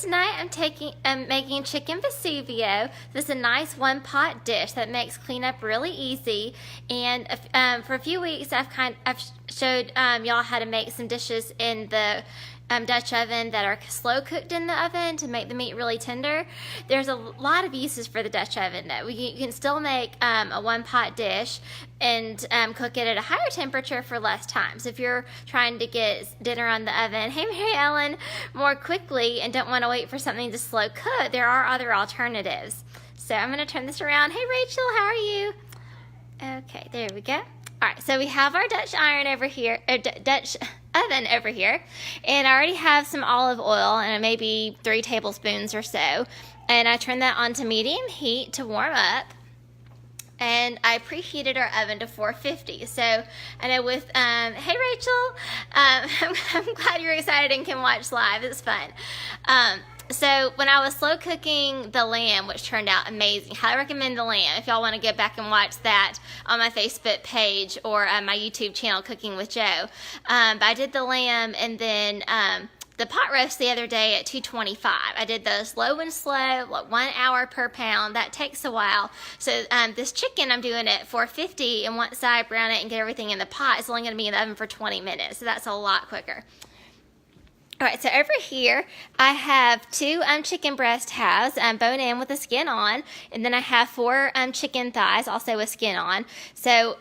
tonight I'm making chicken Vesuvio. This is a nice one-pot dish that makes cleanup really easy. And for a few weeks, I've showed y'all how to make some dishes in the Dutch oven that are slow cooked in the oven to make the meat really tender. There's a lot of uses for the Dutch oven though. You can still make a one-pot dish and cook it at a higher temperature for less time. So if you're trying to get dinner on the oven, hey Mary Ellen, more quickly and don't want to wait for something to slow cook, there are other alternatives. So I'm going to turn this around. Hey Rachel, how are you? Okay, there we go. All right, so we have our Dutch iron over here, Dutch oven over here, and I already have some olive oil and maybe 3 tablespoons or so, and I turned that on to medium heat to warm up, and I preheated our oven to 450. So I know with hey Rachel, I'm glad you're excited and can watch live. It's fun. So when I was slow cooking the lamb, which turned out amazing, highly recommend the lamb if y'all want to go back and watch that on my Facebook page or my YouTube channel, Cooking with Joe. But I did the lamb and then the pot roast the other day at 225. I did those low and slow, like 1 hour per pound. That takes a while. So this chicken I'm doing at 450, and once I brown it and get everything in the pot, it's only going to be in the oven for 20 minutes. So that's a lot quicker. All right, so over here, I have 2 chicken breast halves, bone in with the skin on, and then I have 4 chicken thighs, also with skin on. So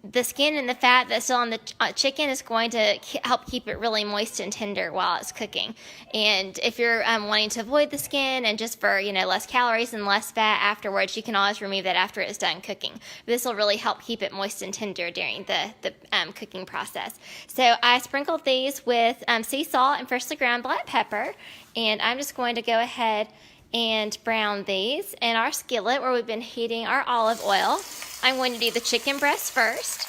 the skin and the fat that's still on the chicken is going to help keep it really moist and tender while it's cooking. And if you're wanting to avoid the skin and just for less calories and less fat afterwards, you can always remove that after it's done cooking. This will really help keep it moist and tender during the cooking process. So I sprinkled these with sea salt and freshly ground black pepper, and I'm just going to go ahead and brown these in our skillet where we've been heating our olive oil. I'm going to do the chicken breast first.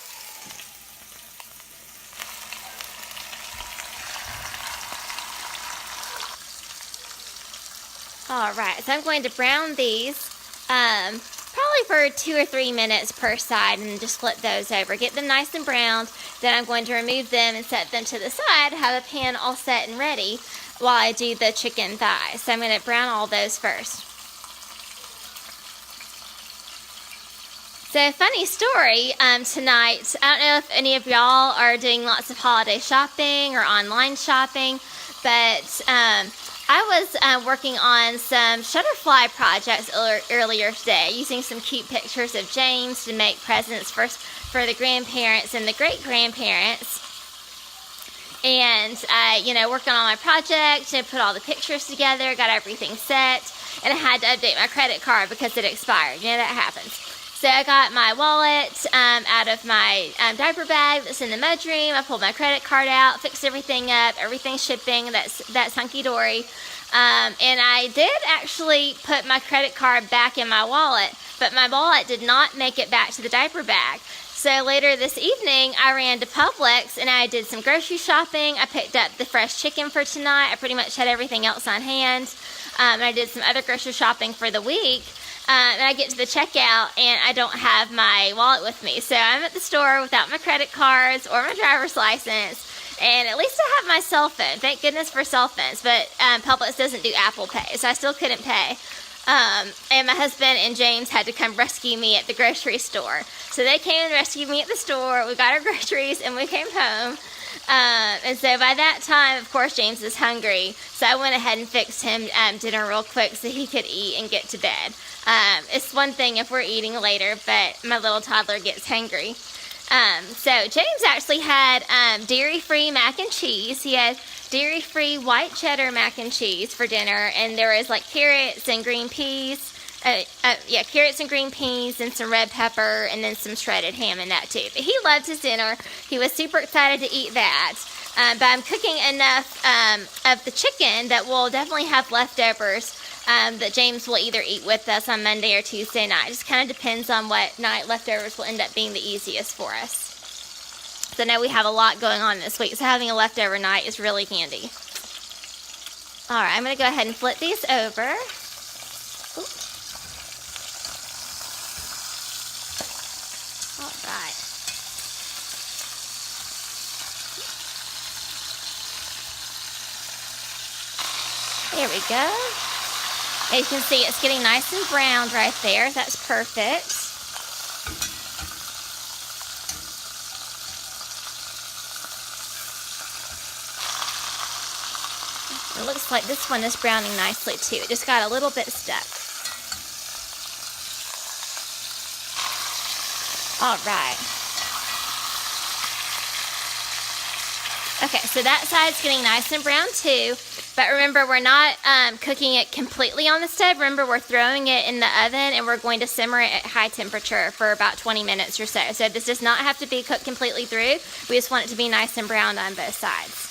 All right, so I'm going to brown these probably for 2 or 3 minutes per side and just flip those over. Get them nice and browned. Then I'm going to remove them and set them to the side, have a pan all set and ready while I do the chicken thighs. So I'm going to brown all those first. So funny story tonight, I don't know if any of y'all are doing lots of holiday shopping or online shopping, but I was working on some shutterfly projects earlier today, using some cute pictures of James to make presents for the grandparents and the great-grandparents. And working on my project and put all the pictures together, got everything set, and I had to update my credit card because it expired. That happens. So I got my wallet out of my diaper bag that's in the mudroom. I pulled my credit card out, fixed everything up, everything's shipping, that's hunky-dory. And I did actually put my credit card back in my wallet, but my wallet did not make it back to the diaper bag. So later this evening, I ran to Publix and I did some grocery shopping. I picked up the fresh chicken for tonight. I pretty much had everything else on hand. And I did some other grocery shopping for the week. And I get to the checkout and I don't have my wallet with me. So I'm at the store without my credit cards or my driver's license. And at least I have my cell phone. Thank goodness for cell phones. But Publix doesn't do Apple Pay, so I still couldn't pay. And my husband and James had to come rescue me at the grocery store. So they came and rescued me at the store. We got our groceries and we came home. And so by that time, of course, James is hungry. So I went ahead and fixed him dinner real quick so he could eat and get to bed. It's one thing if we're eating later, but my little toddler gets hungry. So James actually had dairy-free mac and cheese. He had dairy-free white cheddar mac and cheese for dinner, and there was like carrots and green peas. Carrots and green peas and some red pepper and then some shredded ham in that too. But he loved his dinner. He was super excited to eat that. But I'm cooking enough of the chicken that we'll definitely have leftovers that James will either eat with us on Monday or Tuesday night. It just kind of depends on what night leftovers will end up being the easiest for us. So now we have a lot going on this week, so having a leftover night is really handy. All right, I'm going to go ahead and flip these over. Ooh. All right. There we go. And you can see it's getting nice and browned right there. That's perfect. It looks like this one is browning nicely too. It just got a little bit stuck. All right. Okay, so that side's getting nice and brown too. But remember, we're not cooking it completely on the stove. Remember, we're throwing it in the oven and we're going to simmer it at high temperature for about 20 minutes or so. So this does not have to be cooked completely through. We just want it to be nice and browned on both sides.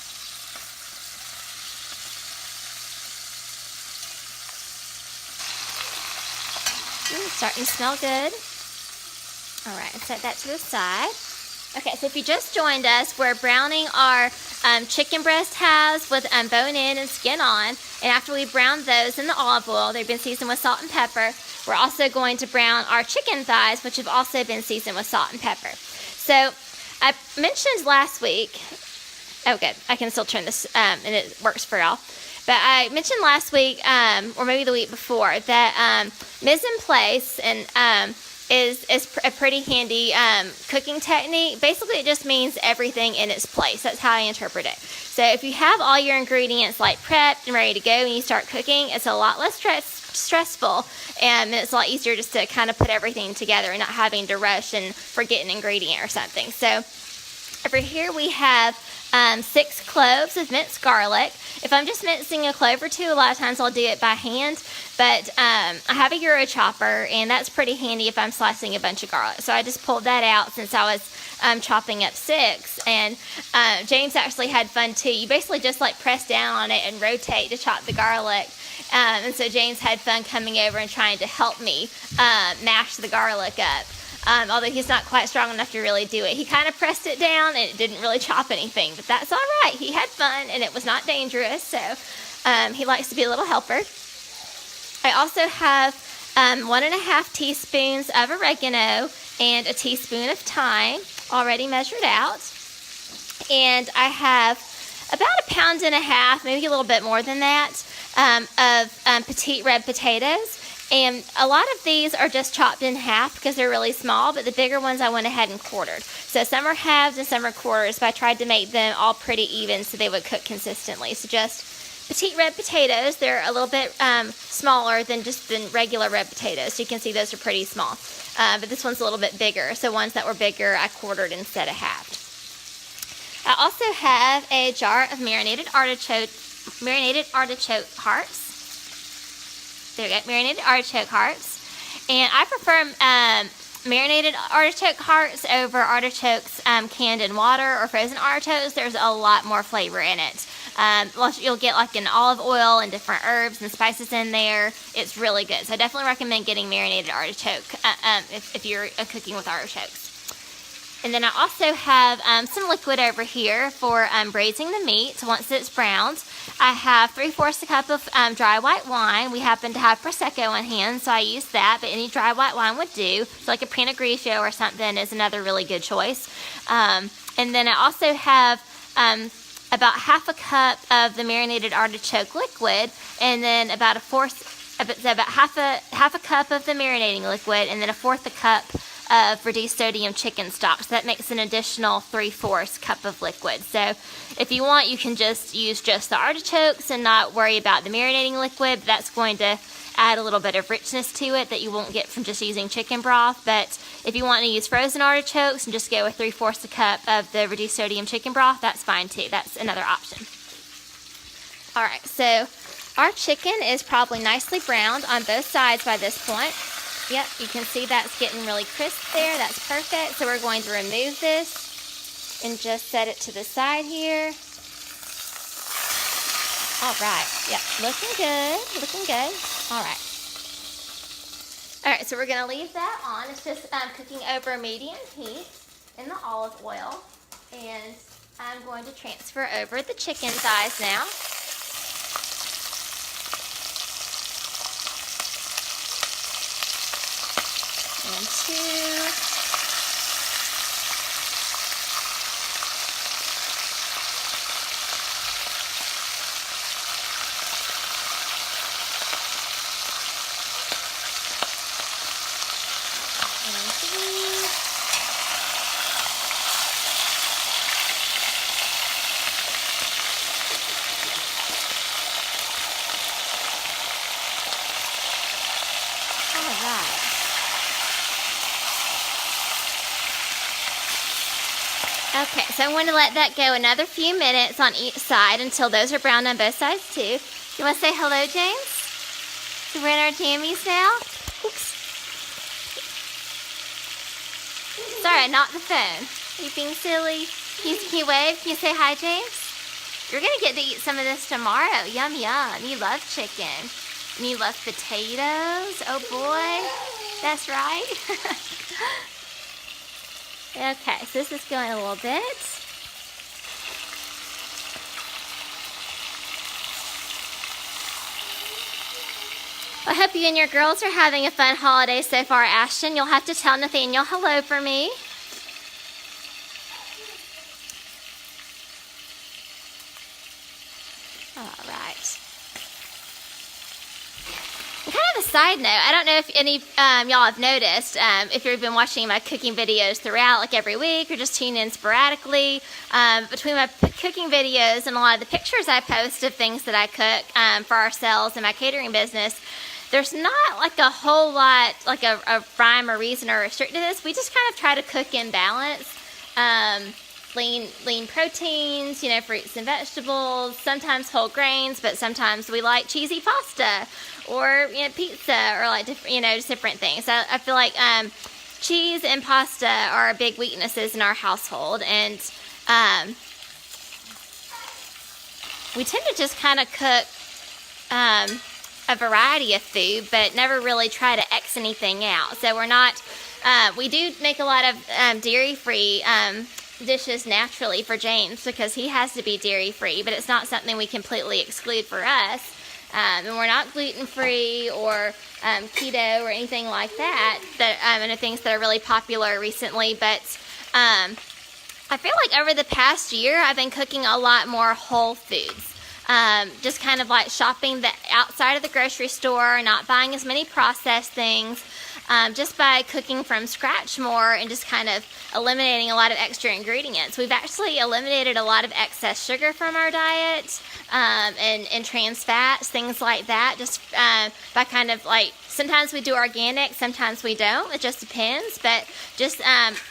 Starting to smell good. All right, set that to the side. Okay, so if you just joined us, we're browning our chicken breast halves with bone in and skin on. And after we brown those in the olive oil, they've been seasoned with salt and pepper. We're also going to brown our chicken thighs, which have also been seasoned with salt and pepper. So I mentioned last week, oh good, I can still turn this and it works for y'all. But I mentioned last week, or maybe the week before, that mise en place and is a pretty handy cooking technique. Basically, it just means everything in its place. That's how I interpret it. So if you have all your ingredients like prepped and ready to go and you start cooking, it's a lot less stressful, and it's a lot easier just to kind of put everything together and not having to rush and forget an ingredient or something. So over here we have 6 cloves of minced garlic. If I'm just mincing a clove or two, a lot of times I'll do it by hand, but I have a Euro chopper, and that's pretty handy if I'm slicing a bunch of garlic. So I just pulled that out since I was chopping up 6, and James actually had fun too. You basically just like press down on it and rotate to chop the garlic, and so James had fun coming over and trying to help me mash the garlic up. Although he's not quite strong enough to really do it. He kind of pressed it down and it didn't really chop anything, but that's all right. He had fun and it was not dangerous, so he likes to be a little helper. I also have 1.5 teaspoons of oregano and a teaspoon of thyme already measured out. And I have about 1.5 pounds, maybe a little bit more than that, of petite red potatoes. And a lot of these are just chopped in half because they're really small, but the bigger ones I went ahead and quartered. So some are halves and some are quarters, but I tried to make them all pretty even so they would cook consistently. So just petite red potatoes. They're a little bit smaller than regular red potatoes. So you can see those are pretty small. But this one's a little bit bigger. So ones that were bigger, I quartered instead of halved. I also have a jar of marinated artichoke hearts. There we go, marinated artichoke hearts. And I prefer marinated artichoke hearts over artichokes canned in water or frozen artichokes. There's a lot more flavor in it. You'll get like an olive oil and different herbs and spices in there. It's really good. So I definitely recommend getting marinated artichoke if you're cooking with artichokes. And then I also have some liquid over here for braising the meat once it's browned. I have 3/4 cup of dry white wine. We happen to have Prosecco on hand, so I use that, but any dry white wine would do. So like a Pinot Grigio or something is another really good choice. And then I also have about 1/2 cup of the marinated artichoke liquid, and then about half a cup of the marinating liquid, and then 1/4 cup of reduced sodium chicken stock. So that makes an additional 3/4 cup of liquid. So if you want, you can just use just the artichokes and not worry about the marinating liquid. That's going to add a little bit of richness to it that you won't get from just using chicken broth. But if you want to use frozen artichokes and just go with 3/4 cup of the reduced sodium chicken broth, that's fine too. That's another option. All right, so our chicken is probably nicely browned on both sides by this point. Yep, you can see that's getting really crisp there. That's perfect. So we're going to remove this and just set it to the side here. All right. Yep, looking good. Looking good. All right. All right, so we're going to leave that on. It's just cooking over medium heat in the olive oil. And I'm going to transfer over the chicken thighs now. And 2. Okay, so I'm going to let that go another few minutes on each side until those are browned on both sides too. You want to say hello, James? So we're in our jammies now. Oops. Sorry, not the phone. Are you being silly? Can you wave? Can you say hi, James? You're going to get to eat some of this tomorrow. Yum, yum. You love chicken. And you love potatoes. Oh, boy. That's right. Okay, so this is going a little bit. I hope you and your girls are having a fun holiday so far, Ashton. You'll have to tell Nathaniel hello for me. All right. And kind of a side note, I don't know if any y'all have noticed, if you've been watching my cooking videos throughout, like every week, or just tune in sporadically, between my cooking videos and a lot of the pictures I post of things that I cook for ourselves and my catering business, there's not like a whole lot, like a rhyme or reason or restrict to this. We just kind of try to cook in balance. Lean proteins, fruits and vegetables, sometimes whole grains, but sometimes we like cheesy pasta or pizza or like just different things. So I feel like cheese and pasta are big weaknesses in our household, and we tend to just kind of cook a variety of food, but never really try to X anything out. So we're not. We do make a lot of dairy-free dishes naturally for James because he has to be dairy-free, but it's not something we completely exclude for us. And we're not gluten-free or keto or anything like that. And the things that are really popular recently. But I feel like over the past year, I've been cooking a lot more whole foods. Just kind of like shopping the outside of the grocery store, not buying as many processed things. Just by cooking from scratch more and just kind of eliminating a lot of extra ingredients. We've actually eliminated a lot of excess sugar from our diet and trans fats, things like that, just by kind of like, sometimes we do organic, sometimes we don't, it just depends, but just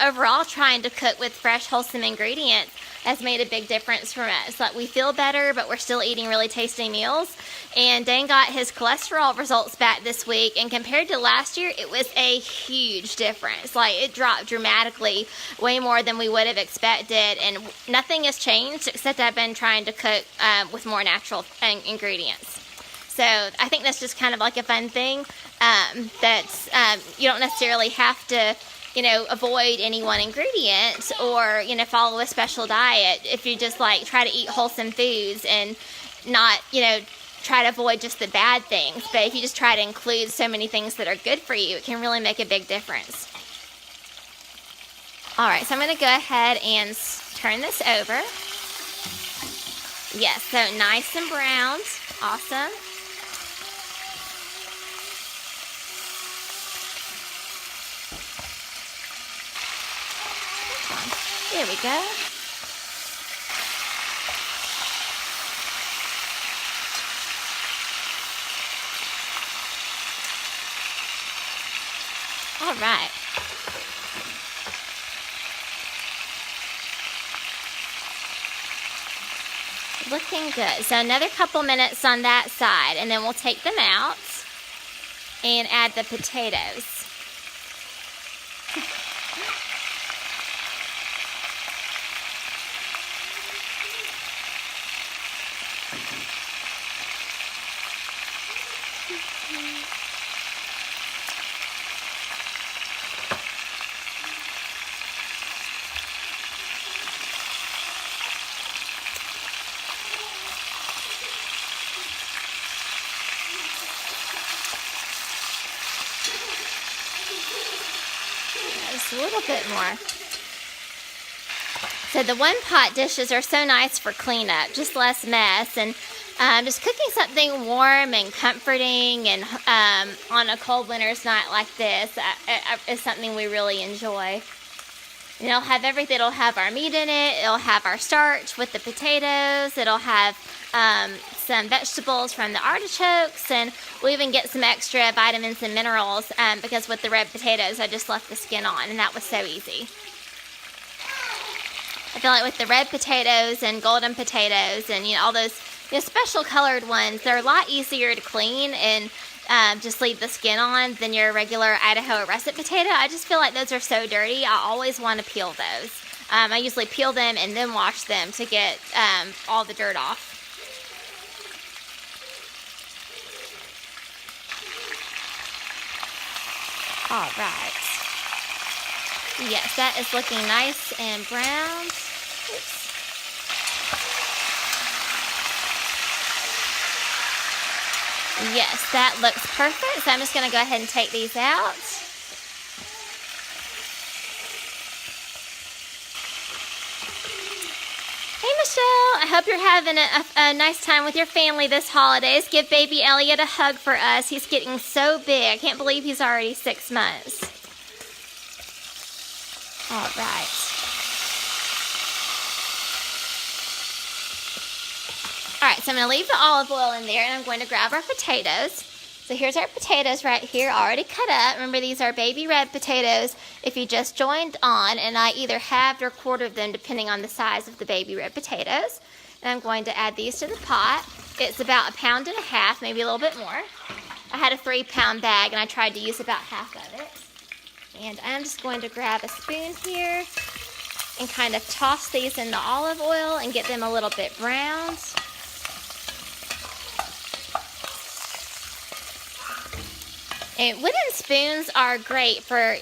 overall trying to cook with fresh, wholesome ingredients has made a big difference for us. Like, we feel better, but we're still eating really tasty meals. And Dan got his cholesterol results back this week, and compared to last year, it was a huge difference. Like, it dropped dramatically, way more than we would have expected, and nothing has changed except I've been trying to cook with more natural ingredients. So I think that's just kind of like a fun thing that you don't necessarily have to avoid any one ingredient or, follow a special diet if you just like try to eat wholesome foods and not, try to avoid just the bad things. But if you just try to include so many things that are good for you, it can really make a big difference. All right, so I'm going to go ahead and turn this over. Yes, so nice and browned. Awesome. There we go. All right. Looking good. So another couple minutes on that side, and then we'll take them out and add the potatoes. Just a little bit more. So the one pot dishes are so nice for cleanup, just less mess, and just cooking something warm and comforting and on a cold winter's night like this is something we really enjoy. And it'll have everything. It'll have our meat in it. It'll have our starch with the potatoes. It'll have some vegetables from the artichokes, and we'll even get some extra vitamins and minerals because with the red potatoes, I just left the skin on, and that was so easy. I feel like with the red potatoes and golden potatoes and, all those, special colored ones, they're a lot easier to clean and just leave the skin on than your regular Idaho or russet potato. I just feel like those are so dirty. I always want to peel those. I usually peel them and then wash them to get all the dirt off. All right. Yes, that is looking nice and brown. Oops. Yes, that looks perfect. So I'm just going to go ahead and take these out. Hey, Michelle. I hope you're having a nice time with your family this holidays. Give baby Elliot a hug for us. He's getting so big. I can't believe he's already 6 months. All right. All right, so I'm going to leave the olive oil in there, and I'm going to grab our potatoes. So here's our potatoes right here, already cut up. Remember, these are baby red potatoes if you just joined on, and I either halved or quartered them depending on the size of the baby red potatoes. And I'm going to add these to the pot. It's about 1.5 pounds, maybe a little bit more. I had a 3-pound bag, and I tried to use about half of it. And I'm just going to grab a spoon here and kind of toss these in the olive oil and get them a little bit browned. And wooden spoons are great for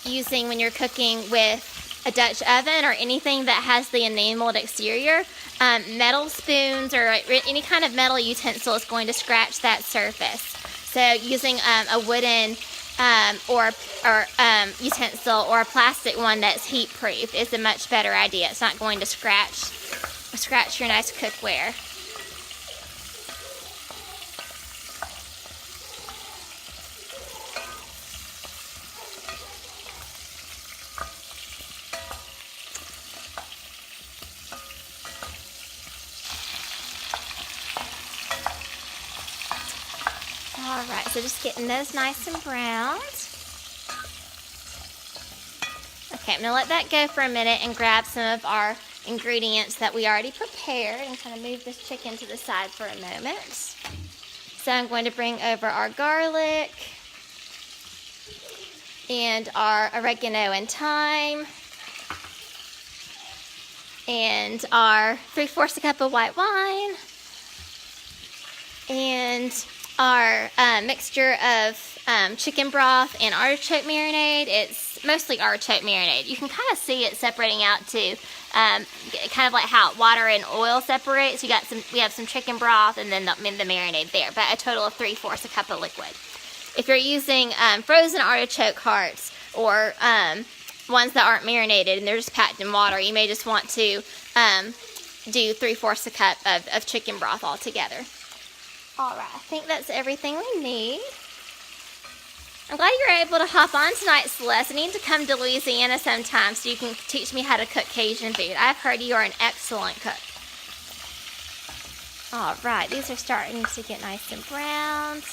using when you're cooking with a Dutch oven or anything that has the enameled exterior. Metal spoons or any kind of metal utensil is going to scratch that surface. So using a wooden or utensil or a plastic one that's heat proof is a much better idea. It's not going to scratch your nice cookware. All right, so just getting those nice and browned. Okay, I'm gonna let that go for a minute and grab some of our ingredients that we already prepared and kind of move this chicken to the side for a moment. So I'm going to bring over our garlic and our oregano and thyme and our 3/4 cup of white wine and our mixture of chicken broth and artichoke marinade. It's mostly artichoke marinade. You can kind of see it separating out too, kind of like how water and oil separates. We have some chicken broth and then the marinade there, but a total of 3/4 cup of liquid. If you're using frozen artichoke hearts or ones that aren't marinated and they're just packed in water, you may just want to do 3/4 cup of chicken broth altogether. All right, I think that's everything we need. I'm glad you were able to hop on tonight, Celeste. I need to come to Louisiana sometime so you can teach me how to cook Cajun food. I've heard you are an excellent cook. All right, these are starting to get nice and browned.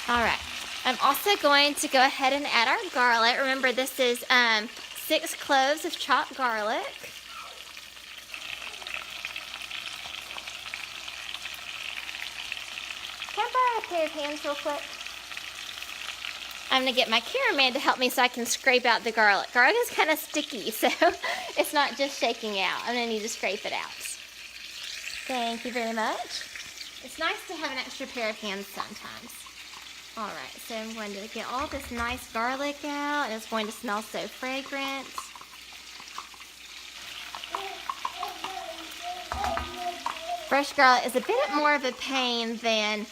All right, I'm also going to go ahead and add our garlic. Remember, this is 6 cloves of chopped garlic. Can I borrow a pair of hands real quick? I'm going to get my cameraman to help me so I can scrape out the garlic. Garlic is kind of sticky, so it's not just shaking out. I'm going to need to scrape it out. Thank you very much. It's nice to have an extra pair of hands sometimes. All right, so I'm going to get all this nice garlic out, and it's going to smell so fragrant. Fresh garlic is a bit more of a pain than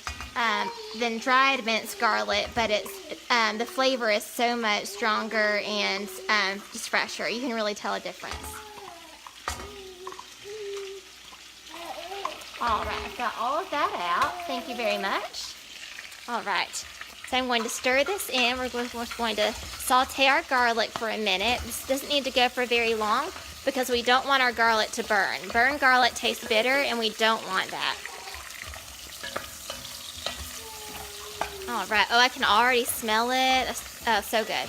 dried minced garlic, but it's the flavor is so much stronger and just fresher. You can really tell a difference. All right, I've got all of that out. Thank you very much. All right, so I'm going to stir this in. We're going to saute our garlic for a minute. This doesn't need to go for very long, because we don't want our garlic to burn. Burned garlic tastes bitter, and we don't want that. All right. Oh, I can already smell it. Oh, so good.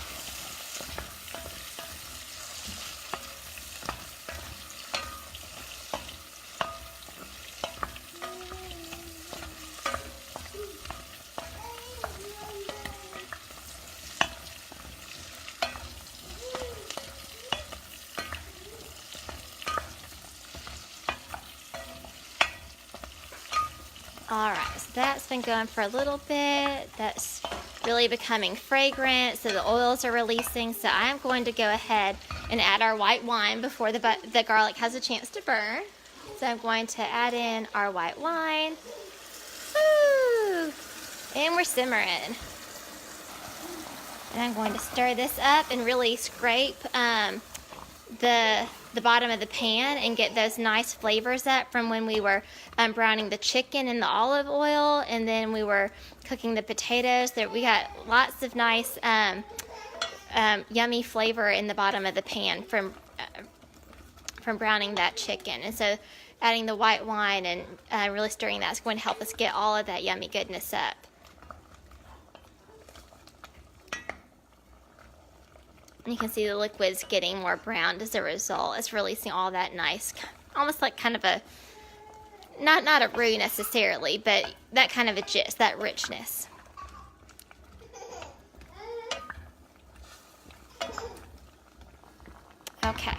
All right, so that's been going for a little bit. That's really becoming fragrant, so the oils are releasing. So I'm going to go ahead and add our white wine before the garlic has a chance to burn. So I'm going to add in our white wine. Woo! And we're simmering. And I'm going to stir this up and really scrape the bottom of the pan and get those nice flavors up from when we were browning the chicken in the olive oil, and then we were cooking the potatoes. That we got lots of nice yummy flavor in the bottom of the pan from browning that chicken. And so adding the white wine and really stirring that is going to help us get all of that yummy goodness up. You can see the liquid's getting more browned as a result. It's releasing all that nice, almost like kind of a, not a roux necessarily, but that kind of a gist, that richness. Okay,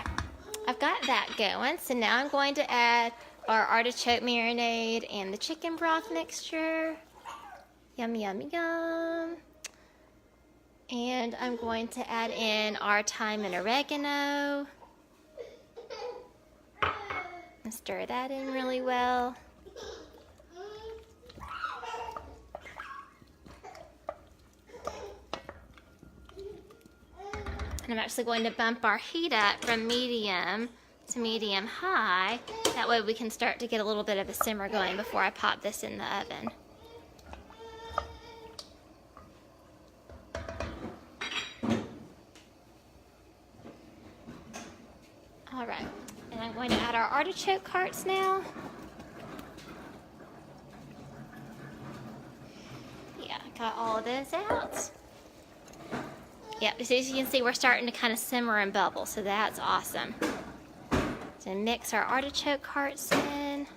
I've got that going. So now I'm going to add our artichoke marinade and the chicken broth mixture. Yum, yum, yum. And I'm going to add in our thyme and oregano. And stir that in really well. And I'm actually going to bump our heat up from medium to medium high. That way we can start to get a little bit of a simmer going before I pop this in the oven. All right, and I'm going to add our artichoke hearts now. Yeah, got all of those out. Yep, so as you can see, we're starting to kind of simmer and bubble, so that's awesome. So mix our artichoke hearts in.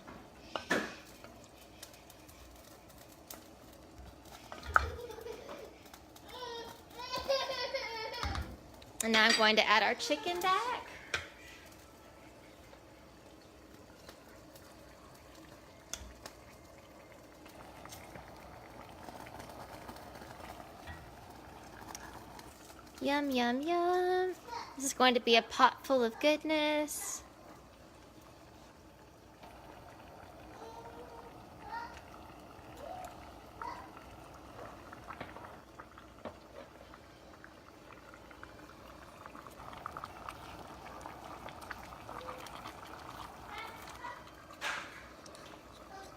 And now I'm going to add our chicken back. Yum, yum, yum. This is going to be a pot full of goodness.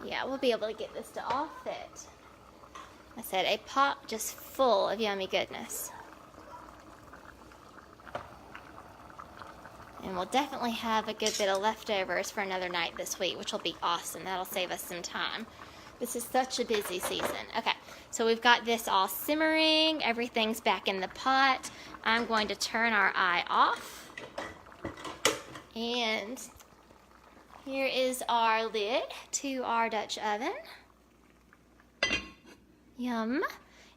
Yeah, we'll be able to get this to all fit. I said a pot just full of yummy goodness. And we'll definitely have a good bit of leftovers for another night this week, which will be awesome. That'll save us some time. This is such a busy season. Okay, so we've got this all simmering. Everything's back in the pot. I'm going to turn our eye off. And here is our lid to our Dutch oven. Yum.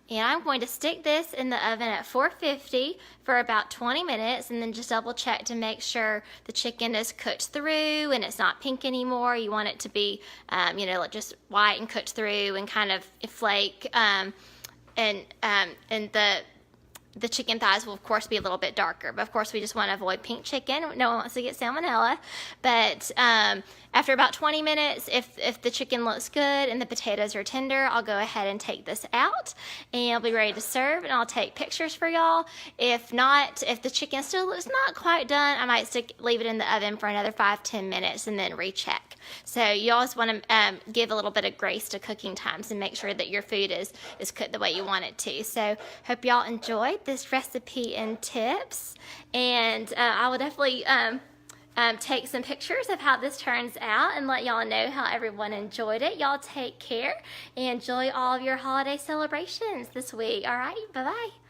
And I'm going to stick this in the oven at 450 for about 20 minutes, and then just double check to make sure the chicken is cooked through and it's not pink anymore. You want it to be, like just white and cooked through and kind of flake. And the chicken thighs will, of course, be a little bit darker. But, of course, we just want to avoid pink chicken. No one wants to get salmonella. But after about 20 minutes, if the chicken looks good and the potatoes are tender, I'll go ahead and take this out. And I'll be ready to serve, and I'll take pictures for y'all. If not, if the chicken still looks not quite done, I might leave it in the oven for another 5-10 minutes and then recheck. So you always want to give a little bit of grace to cooking times and make sure that your food is cooked the way you want it to. So hope y'all enjoyed this recipe and tips, and I will definitely take some pictures of how this turns out and let y'all know how everyone enjoyed it. Y'all take care and enjoy all of your holiday celebrations this week. All right, bye-bye.